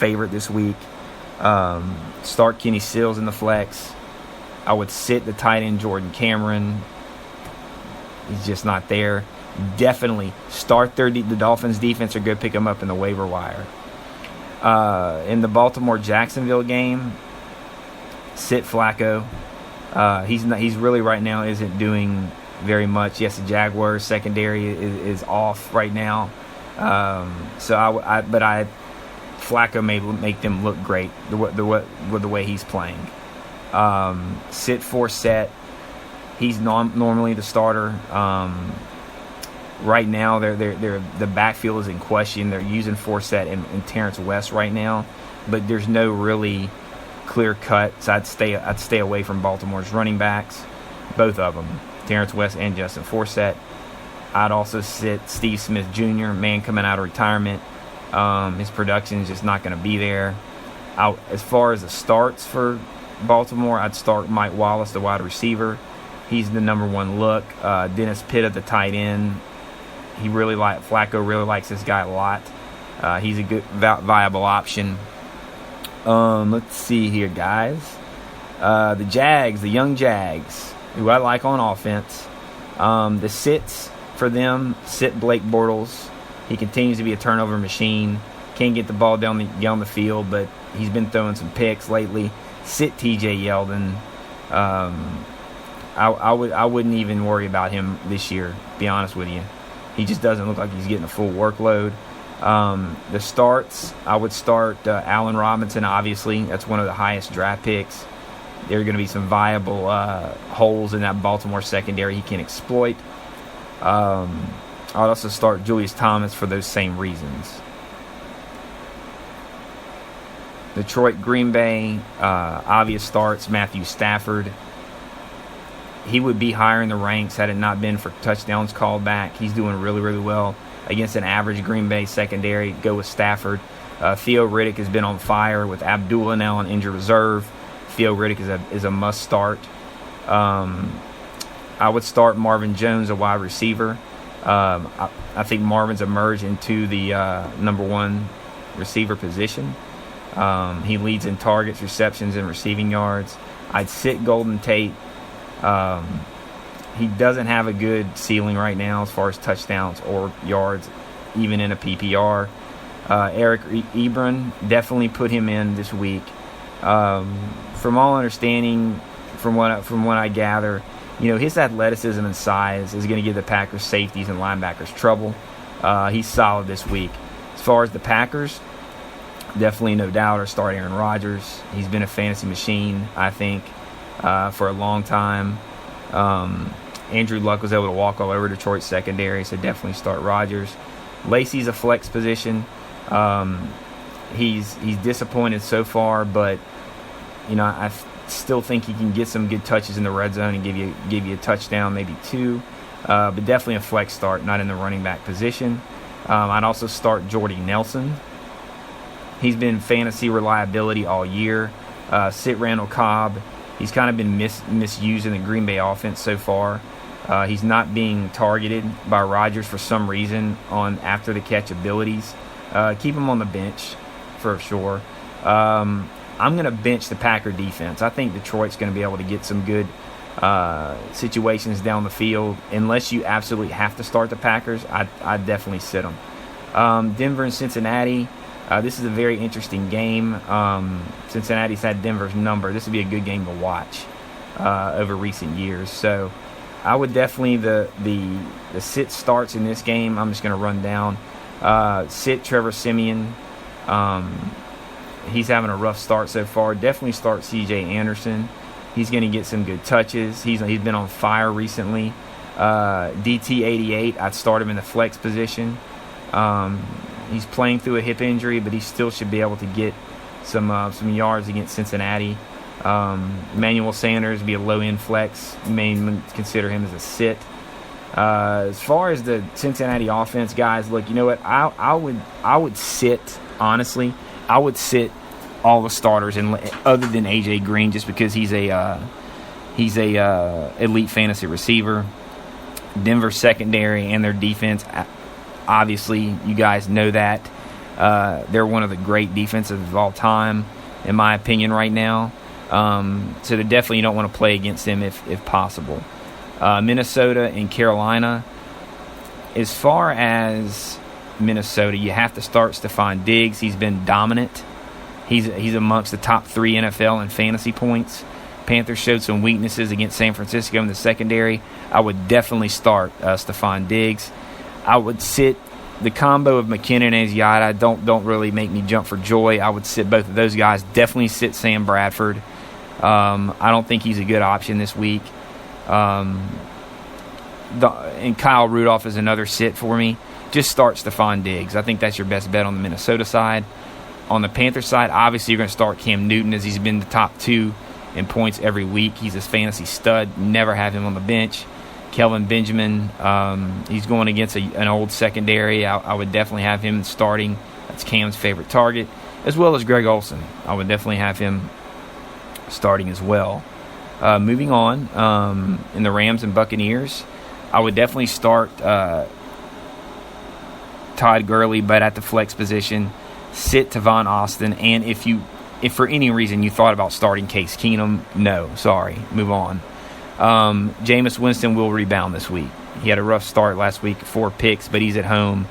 favorite this week. Start Kenny Stills in the flex. I would sit the tight end Jordan Cameron. He's just not there. Definitely start the Dolphins defense or go pick him up in the waiver wire. In the Baltimore-Jacksonville game, sit Flacco. He's really right now isn't doing very much. Yes, the Jaguars secondary is off right now. Flacco may make them look great with the way he's playing. Sit Forsett. He's normally the starter. Right now, the backfield is in question. They're using Forsett and Terrence West right now, but there's no really clear cut. So I'd stay away from Baltimore's running backs, both of them, Terrence West and Justin Forsett. I'd also sit Steve Smith Jr., man coming out of retirement. His production is just not going to be there. As far as the starts for Baltimore, I'd start Mike Wallace, the wide receiver. He's the number one look. Dennis Pitt at the tight end. Flacco really likes this guy a lot. He's a good, viable option. Let's see here, guys. The Jags, the young Jags, who I like on offense. The sits for them, sit Blake Bortles. He continues to be a turnover machine. Can't get the ball down the field, but he's been throwing some picks lately. Sit T.J. Yeldon. I wouldn't even worry about him this year, to be honest with you. He just doesn't look like he's getting a full workload. The starts, I would start Allen Robinson, obviously. That's one of the highest draft picks. There are going to be some viable holes in that Baltimore secondary he can exploit. I'd also start Julius Thomas for those same reasons. Detroit, Green Bay, obvious starts, Matthew Stafford. He would be higher in the ranks had it not been for touchdowns called back. He's doing really, really well against an average Green Bay secondary. Go with Stafford. Theo Riddick has been on fire with Abdullah now on injured reserve. Theo Riddick is a must start. I would start Marvin Jones, a wide receiver. I think Marvin's emerged into the number one receiver position. He leads in targets, receptions, and receiving yards. I'd sit Golden Tate. He doesn't have a good ceiling right now as far as touchdowns or yards, even in a PPR. Eric Ebron, definitely put him in this week. From all understanding, from what I gather, his athleticism and size is going to give the Packers safeties and linebackers trouble. He's solid this week. As far as the Packers, definitely no doubt are start Aaron Rodgers. He's been a fantasy machine, I think, for a long time. Andrew Luck was able to walk all over Detroit's secondary, so definitely start Rodgers. Lacey's a flex position. He's disappointed so far, but I still think he can get some good touches in the red zone and give you a touchdown, maybe two. But definitely a flex start, not in the running back position. I'd also start Jordy Nelson. He's been fantasy reliability all year. Sit Randall Cobb. He's kind of been misused in the Green Bay offense so far. He's not being targeted by Rodgers for some reason on after-the-catch abilities. Keep him on the bench for sure. I'm going to bench the Packer defense. I think Detroit's going to be able to get some good situations down the field. Unless you absolutely have to start the Packers, I'd definitely sit them. Denver and Cincinnati. This is a very interesting game. Cincinnati's had Denver's number. This would be a good game to watch over recent years. So I would definitely, the sit starts in this game, I'm just going to run down. Sit Trevor Siemian. He's having a rough start so far. Definitely start C.J. Anderson. He's going to get some good touches. He's been on fire recently. DT88, I'd start him in the flex position. He's playing through a hip injury, but he still should be able to get some yards against Cincinnati. Emmanuel Sanders be a low-end flex. You may consider him as a sit. As far as the Cincinnati offense, guys, look, you know what? I would sit, honestly. I would sit all the starters, other than A.J. Green, just because he's a elite fantasy receiver. Denver secondary and their defense, obviously, you guys know that. They're one of the great defenses of all time, in my opinion, right now. So they definitely don't want to play against them if possible. Minnesota and Carolina. As far as Minnesota, you have to start Stephon Diggs. He's been dominant. He's amongst the top 3 NFL in fantasy points. Panthers showed some weaknesses against San Francisco in the secondary. I would definitely start Stephon Diggs. I would sit the combo of McKinnon and Ziada. Don't really make me jump for joy. I would sit both of those guys. Definitely sit Sam Bradford. I don't think he's a good option this week. And Kyle Rudolph is another sit for me. Just start Stephon Diggs. I think that's your best bet on the Minnesota side. On the Panthers side, obviously you're going to start Cam Newton, as he's been the top 2 in points every week. He's a fantasy stud. Never have him on the bench. Kelvin Benjamin, he's going against an old secondary. I would definitely have him starting. That's Cam's favorite target, as well as Greg Olsen. I would definitely have him starting as well. Moving on, in the Rams and Buccaneers, I would definitely start Todd Gurley, but at the flex position, sit Tavon Austin. And if for any reason you thought about starting Case Keenum, no, sorry, move on. Jameis Winston will rebound this week. He had a rough start last week, 4 picks, but he's at home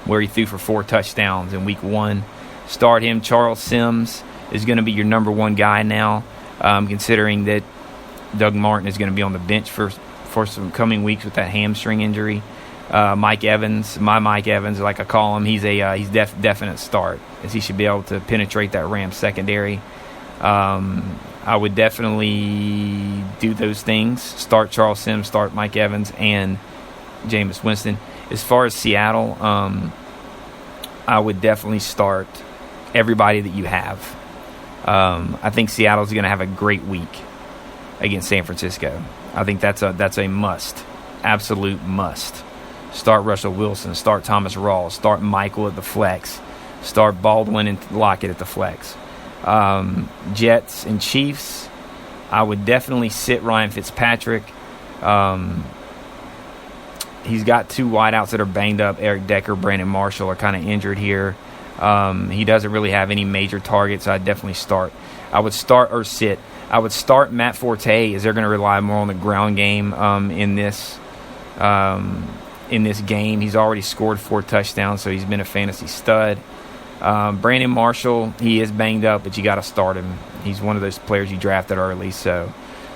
where he threw for 4 touchdowns in week 1. Start him. Charles Sims is going to be your number 1 guy now, considering that Doug Martin is going to be on the bench for some coming weeks with that hamstring injury. Mike Evans, like I call him, he's definite start, as he should be able to penetrate that Rams secondary. I would definitely do those things. Start Charles Sims, start Mike Evans, and Jameis Winston. As far as Seattle, I would definitely start everybody that you have. I think Seattle's going to have a great week against San Francisco. I think that's a must, absolute must. Start Russell Wilson, start Thomas Rawls, start Michael at the flex, start Baldwin and Lockett at the flex. Jets and Chiefs, I would definitely sit Ryan Fitzpatrick. He's got 2 wideouts that are banged up. Eric Decker, Brandon Marshall are kind of injured here. He doesn't really have any major targets, so I'd definitely start. I would start or sit. I would start Matt Forte, as they're going to rely more on the ground game in this game. He's already scored 4 touchdowns, so he's been a fantasy stud. Brandon Marshall, he is banged up, but you got to start him. He's one of those players you drafted early, so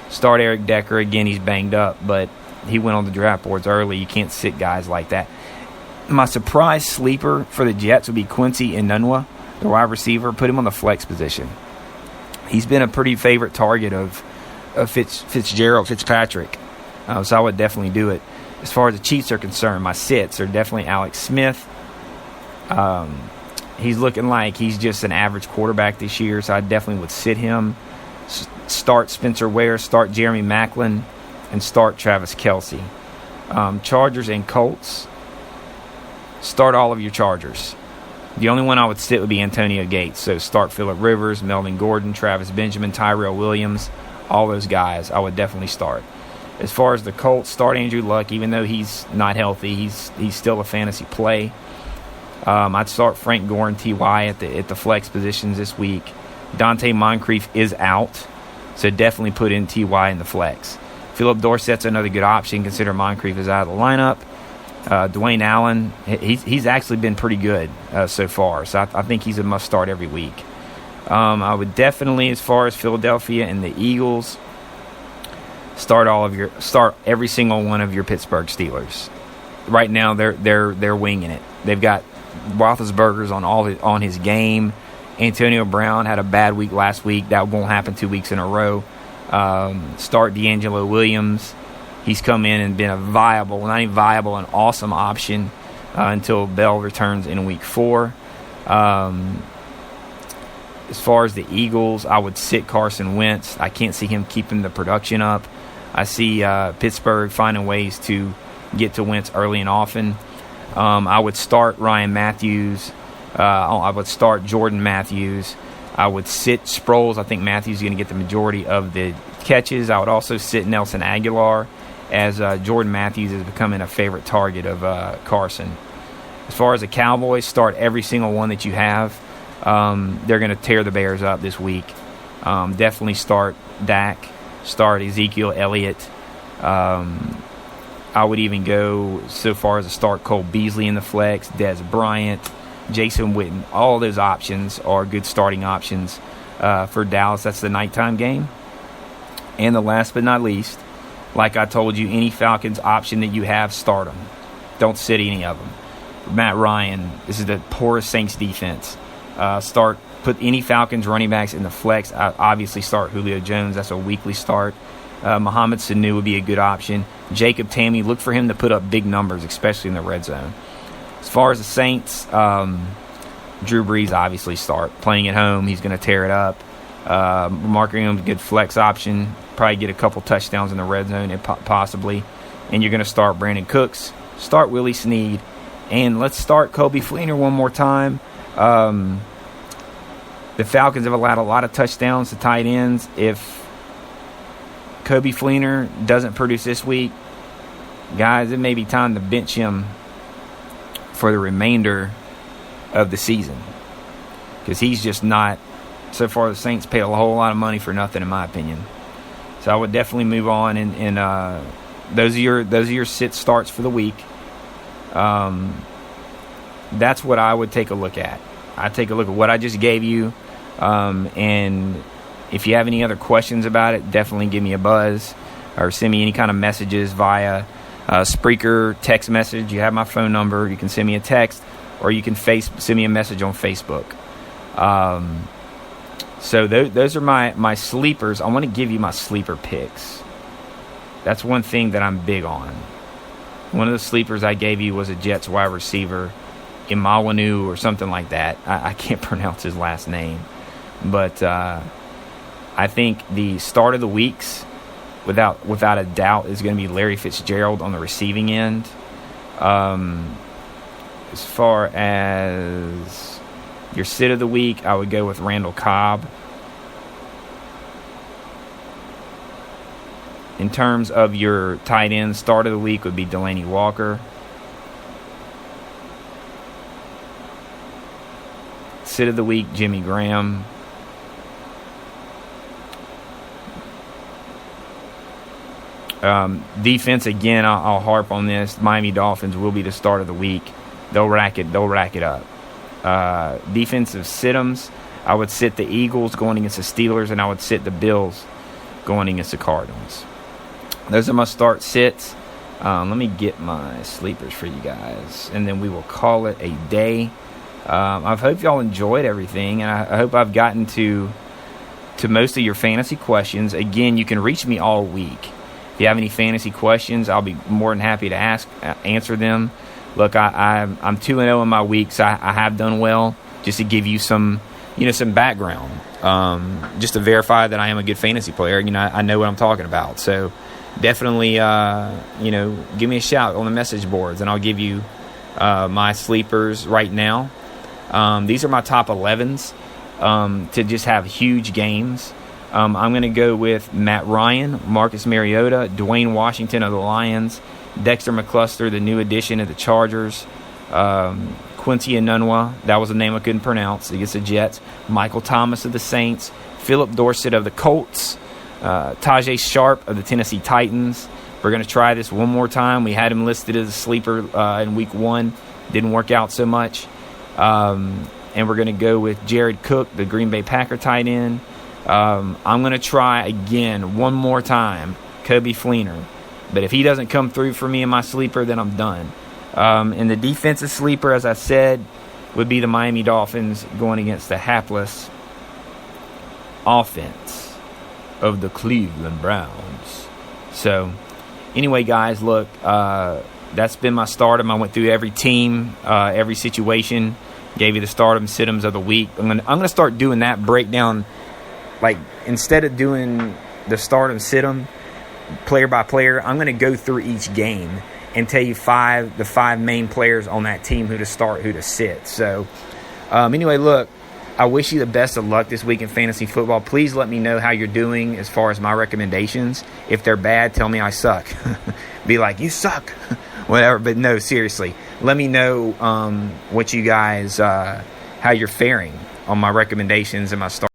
start Eric Decker. Again, he's banged up, but he went on the draft boards early. You can't sit guys like that. My surprise sleeper for the Jets would be Quincy Enunwa, the wide receiver. Put him on the flex position. He's been a pretty favorite target of Fitzpatrick, so I would definitely do it. As far as the Chiefs are concerned, my sits are definitely Alex Smith. He's looking like he's just an average quarterback this year, so I definitely would sit him. Start Spencer Ware, start Jeremy Maclin, and start Travis Kelce. Chargers and Colts, start all of your Chargers. The only one I would sit would be Antonio Gates, so start Phillip Rivers, Melvin Gordon, Travis Benjamin, Tyrell Williams, all those guys I would definitely start. As far as the Colts, start Andrew Luck. Even though he's not healthy, he's still a fantasy play. I'd start Frank Gore and T.Y. at the flex positions this week. Dante Moncrief is out, so definitely put in T.Y. in the flex. Philip Dorsett's another good option, consider Moncrief is out of the lineup. Dwayne Allen, he's actually been pretty good so far, so I think he's a must-start every week. I would definitely, as far as Philadelphia and the Eagles, start every single one of your Pittsburgh Steelers. Right now, they're winging it. They've got Roethlisberger's on his game. Antonio Brown had a bad week last week. That won't happen 2 weeks in a row. Start D'Angelo Williams. He's come in and been an awesome option until Bell returns in week 4. As far as the Eagles, I would sit Carson Wentz. I can't see him keeping the production up. I see Pittsburgh finding ways to get to Wentz early and often. I would start Ryan Matthews. I would start Jordan Matthews. I would sit Sproles. I think Matthews is going to get the majority of the catches. I would also sit Nelson Aguilar, as Jordan Matthews is becoming a favorite target of Carson. As far as the Cowboys, start every single one that you have. They're going to tear the Bears up this week. Definitely start Dak, start Ezekiel Elliott. I would even go so far as to start Cole Beasley in the flex, Dez Bryant, Jason Witten. All those options are good starting options for Dallas. That's the nighttime game. And the last but not least, like I told you, any Falcons option that you have, start them. Don't sit any of them. Matt Ryan, this is the poorest Saints defense. Put any Falcons running backs in the flex. Obviously start Julio Jones. That's a weekly start. Mohamed Sanu would be a good option. Jacob Tamme, look for him to put up big numbers, especially in the red zone. As far as the Saints, Drew Brees obviously start. Playing at home, he's going to tear it up. Mark Ingram's a good flex option. Probably get a couple touchdowns in the red zone, possibly. And you're going to start Brandon Cooks. Start Willie Snead. And let's start Coby Fleener one more time. The Falcons have allowed a lot of touchdowns to tight ends. If Coby Fleener doesn't produce this week, guys, it may be time to bench him for the remainder of the season, because he's just not. So far, the Saints paid a whole lot of money for nothing, in my opinion. So I would definitely move on, and those are your sit starts for the week. That's what I would take a look at. I take a look at what I just gave you, and if you have any other questions about it, definitely give me a buzz or send me any kind of messages via Spreaker text message. You have my phone number. You can send me a text, or you can send me a message on Facebook. So those are my sleepers. I want to give you my sleeper picks. That's one thing that I'm big on. One of the sleepers I gave you was a Jets wide receiver, Imawanu or something like that. I can't pronounce his last name. But I think the start of the weeks, without a doubt, is going to be Larry Fitzgerald on the receiving end. As far as your sit of the week, I would go with Randall Cobb. In terms of your tight end, start of the week would be Delanie Walker. Sit of the week, Jimmy Graham. Defense, again, I'll harp on this. Miami Dolphins will be the start of the week. They'll rack it up. Defensive sit-ems, I would sit the Eagles going against the Steelers, and I would sit the Bills going against the Cardinals. Those are my start sits. Let me get my sleepers for you guys, and then we will call it a day. I hope y'all enjoyed everything, and I hope I've gotten to most of your fantasy questions. Again, you can reach me all week. If you have any fantasy questions, I'll be more than happy to answer them. Look, I'm 2-0 in my weeks. I have done well. Just to give you some background, just to verify that I am a good fantasy player. I know what I'm talking about. So definitely, give me a shout on the message boards, and I'll give you my sleepers right now. These are my top 11s to just have huge games. I'm going to go with Matt Ryan, Marcus Mariota, Dwayne Washington of the Lions, Dexter McCluster, the new addition of the Chargers, Quincy Enunwa, that was a name I couldn't pronounce, against the Jets, Michael Thomas of the Saints, Philip Dorsett of the Colts, Tajay Sharp of the Tennessee Titans. We're going to try this one more time. We had him listed as a sleeper in week 1. Didn't work out so much. And we're going to go with Jared Cook, the Green Bay Packer tight end. I'm going to try again one more time, Coby Fleener. But if he doesn't come through for me in my sleeper, then I'm done. And the defensive sleeper, as I said, would be the Miami Dolphins going against the hapless offense of the Cleveland Browns. So, anyway, guys, look, that's been my stardom. I went through every team, every situation, gave you the stardom, sit-ems of the week. I'm gonna start doing that breakdown. Like, instead of doing the stardom, sit-em, player by player, I'm going to go through each game and tell you the five main players on that team, who to start, who to sit. So, anyway, look, I wish you the best of luck this week in fantasy football. Please let me know how you're doing as far as my recommendations. If they're bad, tell me I suck. Be like, you suck. whatever. But no, seriously, let me know what you guys, how you're faring on my recommendations and my start.